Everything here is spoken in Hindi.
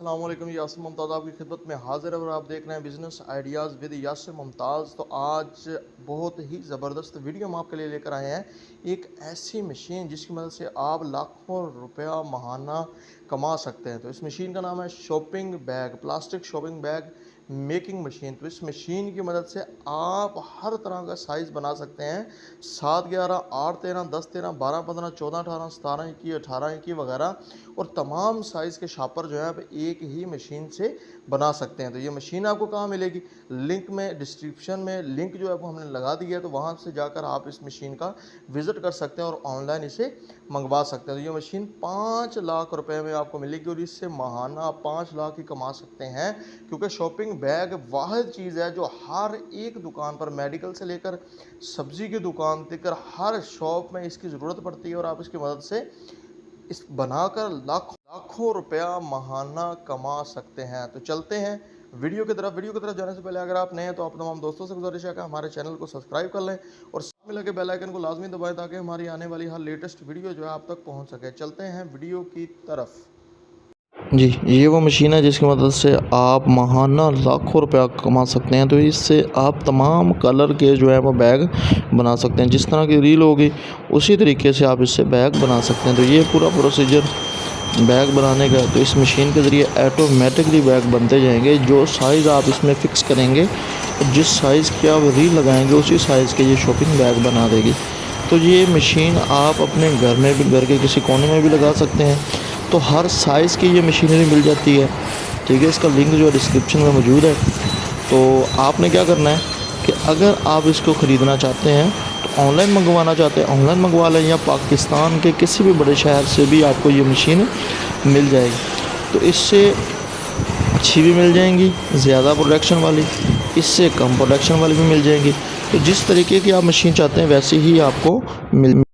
अस्सलाम वालेकुम, यासिर मुमताज़ आपकी खिदमत में हाज़िर है और आप देख रहे हैं business ideas with Yasir Mumtaz. तो आज बहुत ही ज़बरदस्त वीडियो हम आपके लिए लेकर आए हैं। एक ऐसी मशीन जिसकी मदद से आप लाखों रुपया महाना कमा सकते हैं। तो इस मशीन का नाम है shopping bag, plastic shopping bag making machine. तो इस मशीन की मदद से आप हर तरह का साइज़ बना सकते हैं। 7, 11, 8, 13, 10, 13, 12, 15, 14, 18, 17 इंची, 18 इंची वगैरह, और तमाम साइज़ के शापर जो है आप एक ही मशीन से बना सकते हैं। तो ये मशीन आपको कहाँ मिलेगी? लिंक में, डिस्क्रिप्शन में लिंक जो है वो हमने लगा दिया है, तो वहाँ से जाकर आप इस मशीन का विज़िट कर सकते हैं और ऑनलाइन इसे मंगवा सकते हैं। तो ये मशीन 5 लाख रुपए में आपको मिलेगी और इससे महाना 5 लाख ही कमा सकते हैं, क्योंकि शॉपिंग बैग वाहिद चीज़ है जो हर एक दुकान पर, मेडिकल से लेकर सब्ज़ी की दुकान तक, हर शॉप में इसकी ज़रूरत पड़ती है और आप इसकी मदद से इस बनाकर लाखों रुपया महाना कमा सकते हैं। तो चलते हैं वीडियो की तरफ जाने से पहले अगर आप नए हैं तो आप तमाम दोस्तों से गुजारिश है कि हमारे चैनल को सब्सक्राइब कर लें और साथ में लगे बेल आइकन को लाजमी दबाएं ताकि हमारी आने वाली हर लेटेस्ट वीडियो जो है आप तक पहुंच सके। चलते हैं वीडियो की तरफ। जी, ये वो मशीन है जिसकी मदद से आप महाना लाखों रुपया कमा सकते हैं। तो इससे आप तमाम कलर के जो है वो बैग बना सकते हैं। जिस तरह की रील होगी उसी तरीके से आप इससे बैग बना सकते हैं। तो ये पूरा प्रोसीजर बैग बनाने का, तो इस मशीन के ज़रिए ऑटोमेटिकली बैग बनते जाएंगे। जो साइज़ आप इसमें फ़िक्स करेंगे, जिस साइज़ की आप रील लगाएंगे उसी साइज़ के ये शॉपिंग बैग बना देगी। तो ये मशीन आप अपने घर में भी, घर के किसी कोने में भी लगा सकते हैं। तो हर साइज़ की ये मशीनरी मिल जाती है, ठीक है। इसका लिंक जो है डिस्क्रिप्शन में मौजूद है। तो आपने क्या करना है कि अगर आप इसको ख़रीदना चाहते हैं तो ऑनलाइन मंगवाना चाहते हैं, ऑनलाइन मंगवा लें, या पाकिस्तान के किसी भी बड़े शहर से भी आपको ये मशीन मिल जाएगी। तो इससे अच्छी भी मिल जाएंगी, ज़्यादा प्रोडक्शन वाली, इससे कम प्रोडक्शन वाली भी मिल जाएंगी। तो जिस तरीके की आप मशीन चाहते हैं वैसे ही आपको मिल